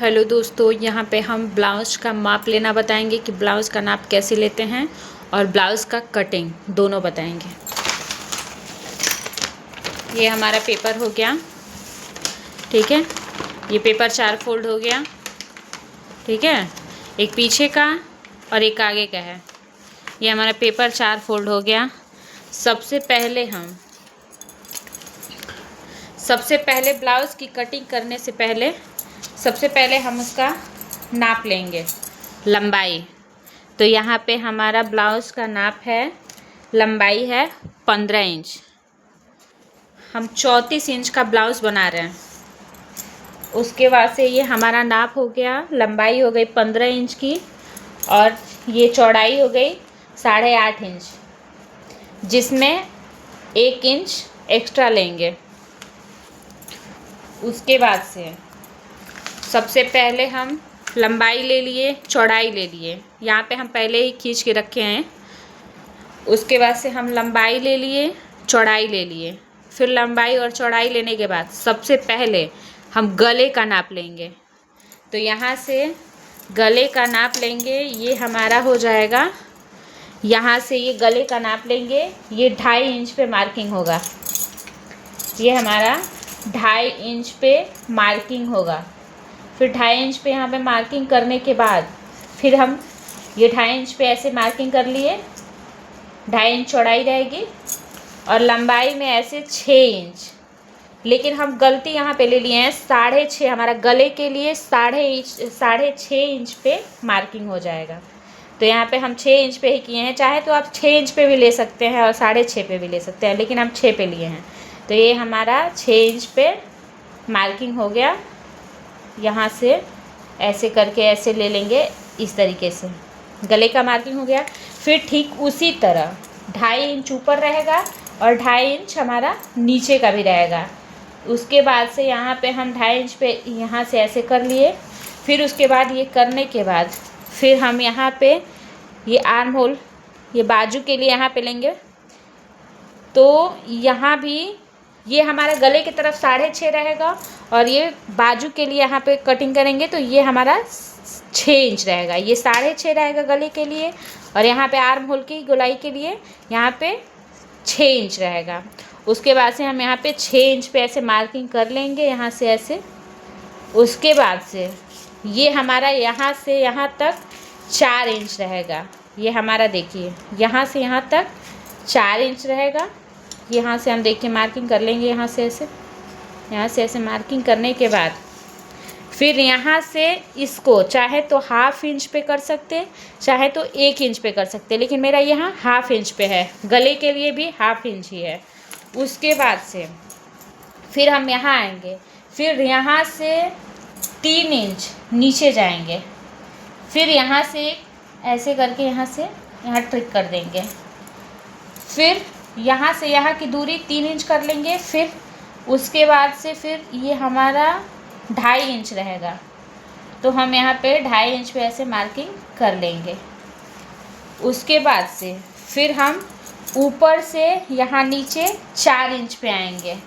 Hello दोस्तों, यहाँ पे हम ब्लाउज़ का माप लेना बताएंगे कि ब्लाउज़ का नाप कैसे लेते हैं और ब्लाउज़ का कटिंग दोनों बताएंगे। ये हमारा पेपर हो गया, ठीक है। ये पेपर 4 फोल्ड हो गया, ठीक है। एक पीछे का और एक आगे का है। ये हमारा पेपर 4 फोल्ड हो गया। सबसे पहले ब्लाउज़ की कटिंग करने से पहले सबसे पहले हम उसका नाप लेंगे, लंबाई। तो यहाँ पे हमारा ब्लाउज़ का नाप है, लंबाई है 15 इंच। हम 34 इंच का ब्लाउज़ बना रहे हैं। उसके बाद से ये हमारा नाप हो गया, लंबाई हो गई 15 इंच की और ये चौड़ाई हो गई 8.5 इंच, जिसमें 1 इंच एक्स्ट्रा लेंगे। उसके बाद से सबसे पहले हम लंबाई ले लिए, चौड़ाई ले लिए। यहाँ पे हम पहले ही खींच के रखे हैं। उसके बाद से हम लंबाई ले लिए, चौड़ाई ले लिए। फिर लंबाई और चौड़ाई लेने के बाद सबसे पहले हम गले का नाप लेंगे। तो यहाँ से गले का नाप लेंगे, ये हमारा हो जाएगा, यहाँ से ये गले का नाप लेंगे, ये 2.5 इंच पे मार्किंग होगा। ये हमारा 2.5 इंच पे मार्किंग होगा। फिर 2.5 इंच पे यहाँ पे मार्किंग करने के बाद फिर हम ये 2.5 इंच पे ऐसे मार्किंग कर लिए, 2.5 इंच चौड़ाई रहेगी और लंबाई में ऐसे 6 इंच। लेकिन हम गलती यहाँ पे ले लिए हैं 6.5। हमारा गले के लिए 6.5 इंच पे मार्किंग हो जाएगा। तो यहाँ पे हम 6 इंच पे ही किए हैं। चाहे तो आप 6 इंच पे भी ले सकते हैं और 6.5 पे भी ले सकते हैं, लेकिन हम 6 पे लिए हैं। तो ये हमारा 6 इंच पे मार्किंग हो गया। यहाँ से ऐसे करके ऐसे ले लेंगे, इस तरीके से गले का मार्किंग हो गया। फिर ठीक उसी तरह 2.5 इंच ऊपर रहेगा और 2.5 इंच हमारा नीचे का भी रहेगा। उसके बाद से यहाँ पे हम 2.5 इंच पे यहाँ से ऐसे कर लिए। फिर उसके बाद ये करने के बाद फिर हम यहाँ पे ये आर्म होल, ये बाजू के लिए यहाँ पे लेंगे। तो यहाँ भी ये हमारा गले की तरफ 6.5 रहेगा और ये बाजू के लिए यहाँ पे कटिंग करेंगे तो ये हमारा 6 इंच रहेगा। ये 6.5 रहेगा गले के लिए और यहाँ पे आर्म होल की गोलाई के लिए यहाँ पे 6 इंच रहेगा। उसके बाद से हम यहाँ पे 6 इंच पे ऐसे मार्किंग कर लेंगे, यहाँ से ऐसे। उसके बाद से ये हमारा यहाँ से यहाँ तक 4 इंच रहेगा। ये हमारा देखिए यहाँ से यहाँ तक 4 इंच रहेगा। यहाँ से हम देखिए मार्किंग कर लेंगे, यहाँ से ऐसे मार्किंग करने के बाद फिर यहाँ से इसको चाहे तो 1/2 इंच पे कर सकते, चाहे तो 1 इंच पे कर सकते, लेकिन मेरा यहाँ 1/2 इंच पे है। गले के लिए भी 1/2 इंच ही है। उसके बाद से फिर हम यहाँ आएंगे, फिर यहाँ से 3 इंच नीचे जाएंगे। फिर यहाँ से ऐसे करके यहाँ से यहाँ ट्रिक कर देंगे। फिर यहाँ से यहाँ की दूरी 3 इंच कर लेंगे। फिर उसके बाद से फिर ये हमारा 2.5 इंच रहेगा। तो हम यहाँ पे 2.5 इंच पे ऐसे मार्किंग कर लेंगे। उसके बाद से फिर हम ऊपर से यहाँ नीचे 4 इंच पे आएंगे।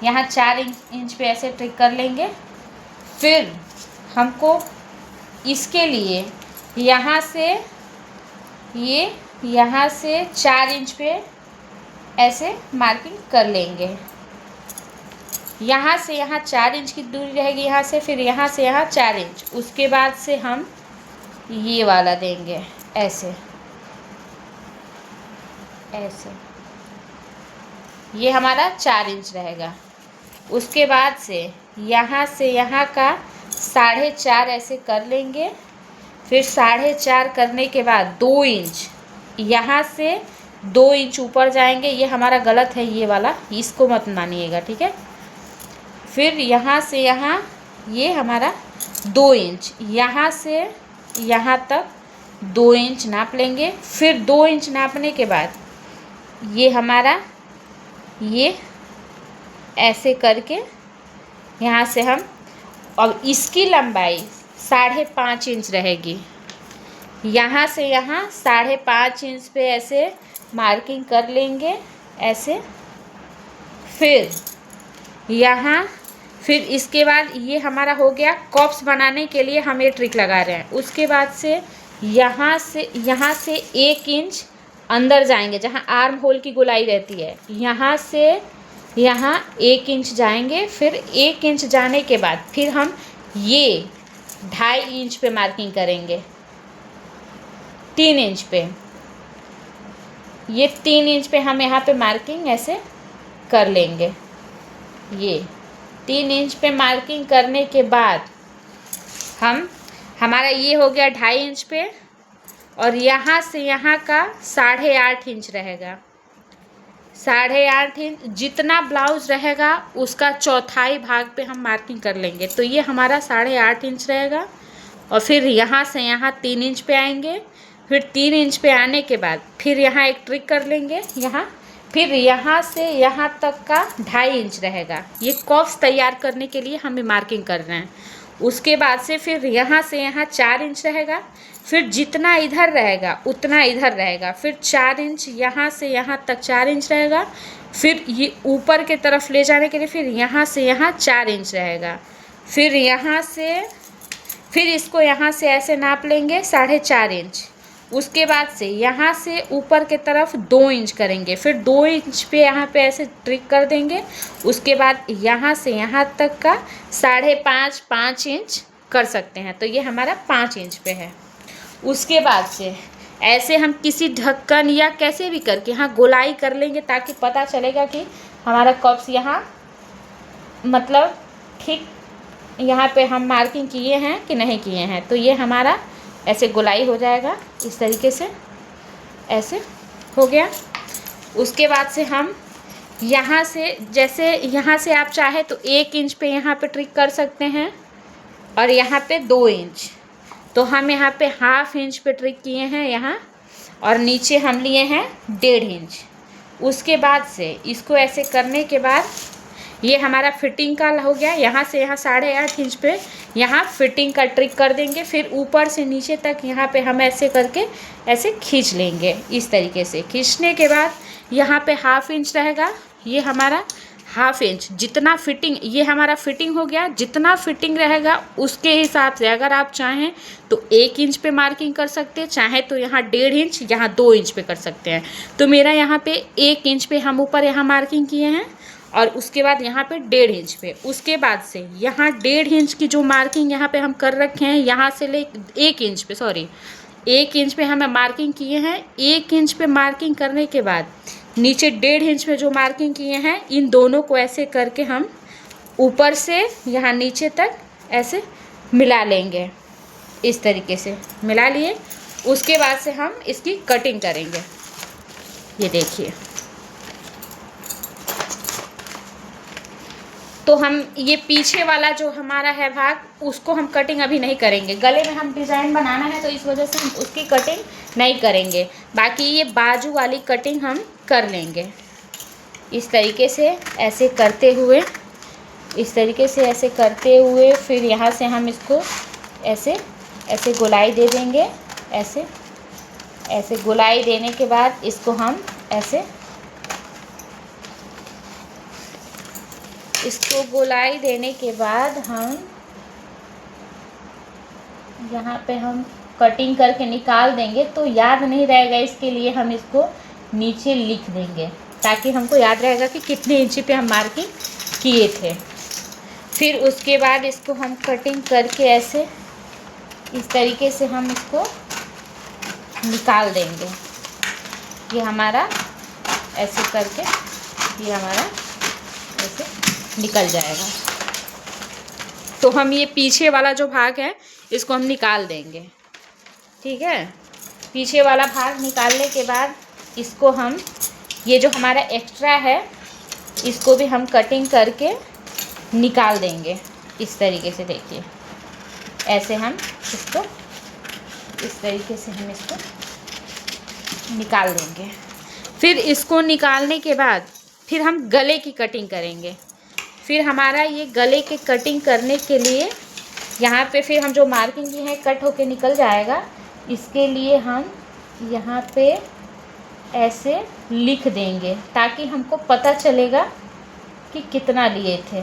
यहाँ 4 इंच पे ऐसे ट्रिक कर लेंगे। फिर हमको इसके लिए यहाँ से 4 इंच पे ऐसे मार्किंग कर लेंगे। यहाँ से यहाँ 4 इंच की दूरी रहेगी यहाँ से, फिर यहाँ से यहाँ 4 इंच। उसके बाद से हम ये वाला देंगे ऐसे ये हमारा 4 इंच रहेगा। उसके बाद से यहाँ का 4.5 ऐसे कर लेंगे। फिर 4.5 करने के बाद 2 इंच, यहाँ से 2 इंच ऊपर जाएंगे। ये हमारा गलत है, ये वाला, इसको मत मानिएगा, ठीक है। फिर यहाँ से यहाँ ये हमारा 2 इंच, यहाँ से यहाँ तक 2 इंच नाप लेंगे। फिर 2 इंच नापने के बाद ये हमारा ये ऐसे करके यहाँ से हम, अब इसकी लंबाई 5.5 इंच रहेगी। यहाँ से यहाँ 5.5 इंच पे ऐसे मार्किंग कर लेंगे ऐसे। फिर यहाँ फिर इसके बाद ये हमारा हो गया। कॉप्स बनाने के लिए हम ये ट्रिक लगा रहे हैं। उसके बाद से यहाँ से 1 इंच अंदर जाएंगे, जहाँ आर्म होल की गोलाई रहती है, यहाँ से यहाँ 1 इंच जाएंगे। फिर 1 इंच जाने के बाद फिर हम ये 2.5 इंच पे मार्किंग करेंगे, 3 इंच पे, ये 3 इंच पे हम यहाँ पे मार्किंग ऐसे कर लेंगे। ये 3 इंच पे मार्किंग करने के बाद हमारा ये हो गया 2.5 इंच पे, और यहाँ से यहाँ का 8.5 इंच रहेगा। 8.5 इंच जितना ब्लाउज रहेगा उसका चौथाई भाग पे हम मार्किंग कर लेंगे। तो ये हमारा 8.5 इंच रहेगा। और फिर यहाँ से यहाँ 3 इंच पे आएंगे। फिर 3 इंच पे आने के बाद फिर यहाँ एक ट्रिक कर लेंगे यहाँ, फिर यहाँ से यहाँ तक का 2.5 इंच रहेगा। ये कॉप्स तैयार करने के लिए हमें मार्किंग कर रहे हैं। उसके बाद से फिर यहाँ से यहाँ 4 इंच रहेगा। फिर जितना इधर रहेगा उतना इधर रहेगा। फिर 4 इंच यहाँ से यहाँ तक 4 इंच रहेगा। फिर ये ऊपर के तरफ ले जाने के लिए फिर यहाँ से यहाँ 4 इंच रहेगा। फिर यहाँ से फिर इसको यहाँ से ऐसे नाप लेंगे 4.5 इंच। उसके बाद से यहाँ से ऊपर के तरफ 2 इंच करेंगे। फिर 2 इंच पे यहाँ पे ऐसे ट्रिक कर देंगे। उसके बाद यहाँ से यहाँ तक का 5.5 इंच कर सकते हैं। तो ये हमारा 5 इंच पे है। उसके बाद से ऐसे हम किसी ढक्कन या कैसे भी करके यहाँ गोलाई कर लेंगे, ताकि पता चलेगा कि हमारा कॉप्स यहाँ मतलब ठीक यहाँ पे हम मार्किंग किए हैं कि नहीं किए हैं। तो ये हमारा ऐसे गोलाई हो जाएगा, इस तरीके से ऐसे हो गया। उसके बाद से हम यहाँ से, जैसे यहाँ से आप चाहे तो 1 इंच पे यहाँ पे ट्रिक कर सकते हैं, और यहाँ पे 2 इंच। तो हम यहाँ पे 1/2 इंच पे ट्रिक किए हैं यहाँ, और नीचे हम लिए हैं 1.5 इंच। उसके बाद से इसको ऐसे करने के बाद ये हमारा फिटिंग का हो गया। यहाँ से यहाँ 8.5 इंच पे यहाँ फिटिंग का ट्रिक कर देंगे। फिर ऊपर से नीचे तक यहाँ पे हम ऐसे करके ऐसे खींच लेंगे। इस तरीके से खींचने के बाद यहाँ पे 1/2 इंच रहेगा। ये हमारा 1/2 इंच जितना फिटिंग, ये हमारा फिटिंग हो गया। जितना फिटिंग रहेगा उसके हिसाब से अगर आप चाहें तो 1 इंच पे मार्किंग कर सकते हैं, चाहे तो यहाँ 1.5 इंच, यहाँ 2 इंच पे कर सकते हैं। तो मेरा यहाँ पे 1 इंच पे हम ऊपर यहाँ मार्किंग किए हैं, और उसके बाद यहाँ पे 1.5 इंच पे। उसके बाद से यहाँ 1.5 इंच की जो मार्किंग यहाँ पे हम कर रखे हैं, यहाँ से ले 1 इंच पे, सॉरी 1 इंच पे हमें मार्किंग किए हैं। 1 इंच पे मार्किंग करने के बाद नीचे 1.5 इंच पे जो मार्किंग किए हैं, इन दोनों को ऐसे करके हम ऊपर से यहाँ नीचे तक ऐसे मिला लेंगे। इस तरीके से मिला लिए। उसके बाद से हम इसकी कटिंग करेंगे। ये देखिए, तो हम ये पीछे वाला जो हमारा है भाग, उसको हम कटिंग अभी नहीं करेंगे। गले में हम डिज़ाइन बनाना है तो इस वजह से हम उसकी कटिंग नहीं करेंगे। बाकी ये बाजू वाली कटिंग हम कर लेंगे। इस तरीके से ऐसे करते हुए, इस तरीके से ऐसे करते हुए फिर यहाँ से हम इसको ऐसे ऐसे गोलाई दे देंगे। ऐसे ऐसे गोलाई देने के बाद इसको हम ऐसे, इसको गोलाई देने के बाद हम यहाँ पे हम कटिंग करके निकाल देंगे। तो याद नहीं रहेगा, इसके लिए हम इसको नीचे लिख देंगे, ताकि हमको याद रहेगा कि कितने इंची पे हम मार्किंग किए थे। फिर उसके बाद इसको हम कटिंग करके ऐसे इस तरीके से हम इसको निकाल देंगे। ये हमारा ऐसे करके ये हमारा ऐसे निकल जाएगा। तो हम ये पीछे वाला जो भाग है इसको हम निकाल देंगे। ठीक है, पीछे वाला भाग निकालने के बाद इसको हम, ये जो हमारा एक्स्ट्रा है इसको भी हम कटिंग करके निकाल देंगे। इस तरीके से देखिए, ऐसे हम इसको इस तरीके से हम इसको निकाल देंगे। फिर इसको निकालने के बाद फिर हम गले की कटिंग करेंगे। फिर हमारा ये गले के कटिंग करने के लिए यहाँ पे फिर हम जो मार्किंग की है कट होके निकल जाएगा। इसके लिए हम यहाँ पे ऐसे लिख देंगे, ताकि हमको पता चलेगा कि कितना लिए थे।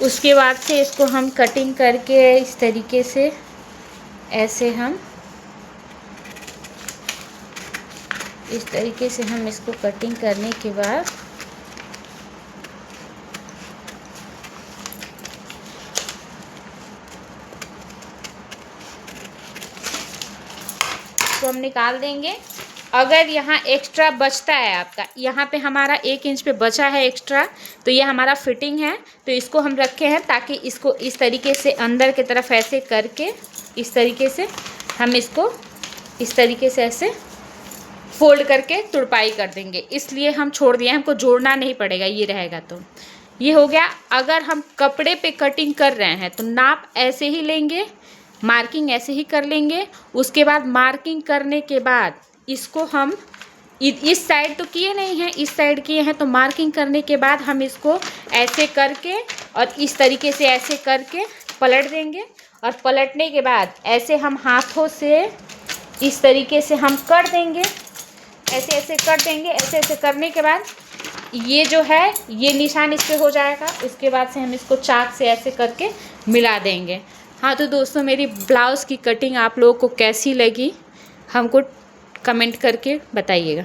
उसके बाद से इसको हम कटिंग करके इस तरीके से ऐसे हम इस तरीके से हम इसको कटिंग करने के बाद इसको हम निकाल देंगे। अगर यहाँ एक्स्ट्रा बचता है आपका, यहाँ पे हमारा 1 इंच पे बचा है एक्स्ट्रा, तो ये हमारा फिटिंग है, तो इसको हम रखे हैं ताकि इसको इस तरीके से अंदर की तरफ ऐसे करके इस तरीके से हम इसको इस तरीके से ऐसे फोल्ड करके तुरपाई कर देंगे, इसलिए हम छोड़ दिए, हमको जोड़ना नहीं पड़ेगा, ये रहेगा। तो ये हो गया। अगर हम कपड़े पे कटिंग कर रहे हैं तो नाप ऐसे ही लेंगे, मार्किंग ऐसे ही कर लेंगे। उसके बाद मार्किंग करने के बाद इसको हम इस साइड तो किए नहीं हैं, इस साइड किए हैं, तो मार्किंग करने के बाद हम इसको ऐसे करके और इस तरीके से ऐसे करके पलट देंगे। और पलटने के बाद ऐसे हम हाथों से इस तरीके से हम कर देंगे, ऐसे ऐसे कर देंगे। ऐसे ऐसे करने के बाद ये जो है ये निशान इस पे हो जाएगा। उसके बाद से हम इसको चाक से ऐसे करके मिला देंगे। हाँ तो दोस्तों, मेरी ब्लाउज़ की कटिंग आप लोगों को कैसी लगी हमको कमेंट करके बताइएगा।